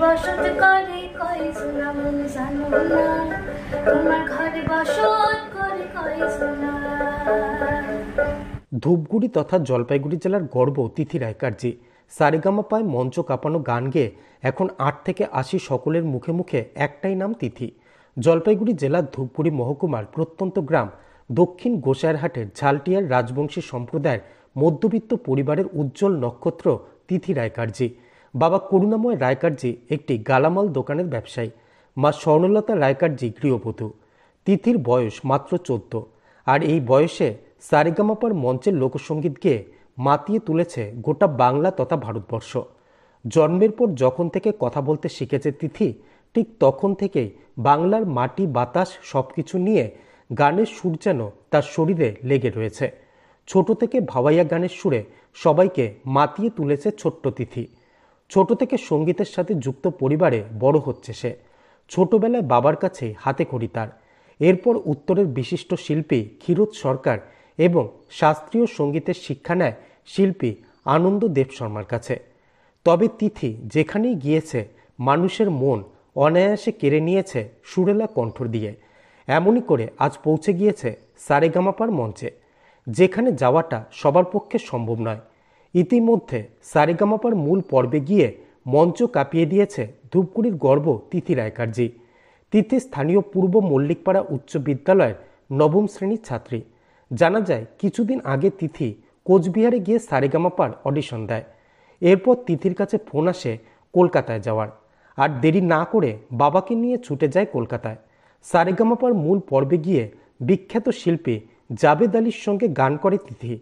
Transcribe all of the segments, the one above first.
বসত করে কইছনা মন জানো না, তোমার ঘরে বসত করে কইছনা। ধূপগুড়ি তথা জলপাইগুড়ি জেলার গর্ব তিথি রায়কারজি। সারেগামাপায় মঞ্চ কাঁপানো গান গেয়ে এখন 8 থেকে 80 সকলের মুখে মুখে একটাই নাম তিথি। জলপাইগুড়ি জেলার ধূপগুড়ি মহকুমার প্রত্যন্ত গ্রাম দক্ষিণ গোসাইরহাটের ঝালটিয়ার রাজবংশী সম্প্রদায়ের মধ্যবিত্ত পরিবারের উজ্জ্বল নক্ষত্র তিথি রায়কারজি। বাবা করুণাময় রায়কারজি একটি গালামাল দোকানের ব্যবসায়ী, মা স্বর্ণলতা রায়কারজি গৃহবধূ। তিথির বয়স মাত্র 14, আর এই বয়সে সারেগামাপার মঞ্চের লোকসঙ্গীত গেয়ে মাতিয়ে তুলেছে গোটা বাংলা তথা ভারতবর্ষ। জন্মের পর যখন থেকে কথা বলতে শিখেছে তিথি, ঠিক তখন থেকেই বাংলার মাটি বাতাস সবকিছু নিয়ে গানের সুর যেন তার শরীরে লেগে রয়েছে। ছোট থেকে ভাওয়াইয়া গানের সুরে সবাইকে মাতিয়ে তুলেছে ছোট্ট তিথি। ছোট থেকে সঙ্গীতের সাথে যুক্ত পরিবারে বড় হচ্ছে সে। ছোটবেলায় বাবার কাছে হাতে খড়ি তার। এরপর উত্তরের বিশিষ্ট শিল্পী ক্ষীরোদ সরকার এবং শাস্ত্রীয় সঙ্গীতের শিক্ষা নেয় শিল্পী আনন্দ দেব শর্মার কাছে। তবে তিথি যেখানেই গিয়েছে মানুষের মন অনায়াসে কেড়ে নিয়েছে সুরেলা কণ্ঠ দিয়ে। এমনই করে আজ পৌঁছে গিয়েছে সারেগামাপার মঞ্চে, যেখানে যাওয়াটা সবার পক্ষে সম্ভব নয়। ইতিমধ্যে সারেগামাপার মূল পর্বে গিয়ে মঞ্চ কাঁপিয়ে দিয়েছে ধূপগুড়ির গর্ব তিথি রায়কারজি। তিথি স্থানীয় পূর্ব মল্লিকপাড়া উচ্চ বিদ্যালয়ের 9ম শ্রেণীর ছাত্রী। জানা যায় কিছুদিন আগে তিথি কোচবিহারে গিয়ে সারেগামাপার অডিশন দেয়। এরপর তিথির কাছে ফোন আসে কলকাতায় যাওয়ার, আর দেরি না করে বাবাকে নিয়ে ছুটে যায় কলকাতায়। সারেগামাপার মূল পর্বে গিয়ে বিখ্যাত শিল্পী জাবেদ আলীর সঙ্গে গান করে তিথি।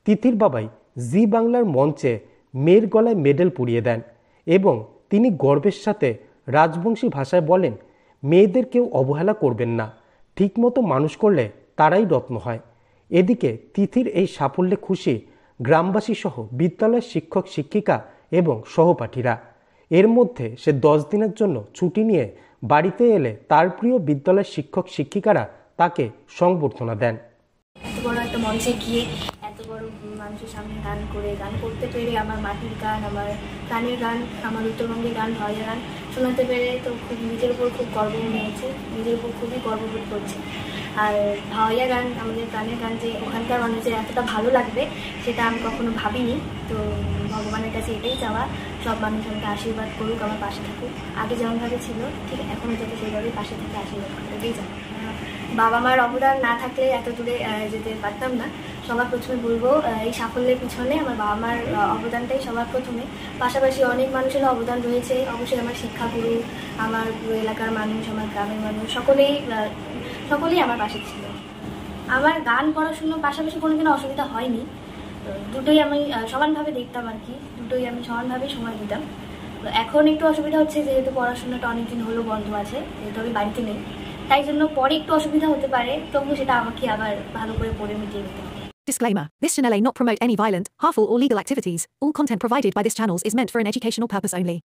তিথির বাবাই জি বাংলার মঞ্চে মেয়ের গলায় মেডেল পরিয়ে দেন এবং তিনি গর্বের সাথে রাজবংশী ভাষায় বলেন, মেয়েদের কেউ অবহেলা করবেন না, ঠিকমতো মানুষ করলে তারাই রত্ন হয়। এদিকে তিথির এই সাফল্যে খুশি গ্রামবাসী সহ বিদ্যালয়ের শিক্ষক শিক্ষিকা এবং সহপাঠীরা। এর মধ্যে সে 10 দিনের জন্য ছুটি নিয়ে বাড়িতে এলে তার প্রিয় বিদ্যালয়ের শিক্ষক শিক্ষিকারা তাকে সংবর্ধনা দেন। এত বড় একটা মঞ্চে গিয়ে এত বড় মানুষের সামনে গান করতে পেরে, আমার মাটির গান, আমার গানের গান, আমার উত্তরবঙ্গের গান, ভাওয়াইয়া গান শোনাতে পেরে তো খুব নিজের উপর খুব গর্ব মনে হচ্ছে, নিজের উপর খুবই গর্ববোধ করছি। আর ভাওয়াইয়া গান, আমাদের গানের গান যে ওখানকার মানুষের এতটা ভালো লাগবে সেটা আমি কখনো ভাবিনি। তো ভগবানের কাছে এটাই চাওয়া, সব মানুষ আমাকে আশীর্বাদ করুক, আমার পাশে থাকুক। আগে যেমনভাবে ছিল ঠিক এখনও যাতে সেইভাবেই পাশে থেকে আশীর্বাদ করুক, এটাই চাওয়া। বাবা মার অবদান না থাকলে এত দূরে যেতে পারতাম না। সবার প্রথমে বলবো, এই সাফল্যের পিছনে আমার বাবা মার অবদানটাই সবার প্রথমে। পাশাপাশি অনেক মানুষের অবদান রয়েছে, অবশ্যই আমার শিক্ষাগুরু, আমার এলাকার মানুষ, আমার গ্রামের মানুষ, সকলেই আমার পাশে ছিল। আমার গান পড়াশুনোর পাশাপাশি কোনোদিনও অসুবিধা হয়নি। দুটোই আমি সমানভাবে দেখতাম আর কি, দুটোই আমি সমানভাবেই সময় দিতাম। এখন একটু অসুবিধা হচ্ছে যেহেতু পড়াশোনাটা অনেকদিন হলো বন্ধ আছে, যেহেতু আমি বাড়িতে নেই, তাই জন্য পরে একটু অসুবিধা হতে পারে, তবু সেটা আমাকে আবার ভালো করে পড়ে মিটিয়ে নিতে হবে। Disclaimer. This channel may not promote any violent, harmful or legal activities. All content provided by this channel is meant for an educational purpose only.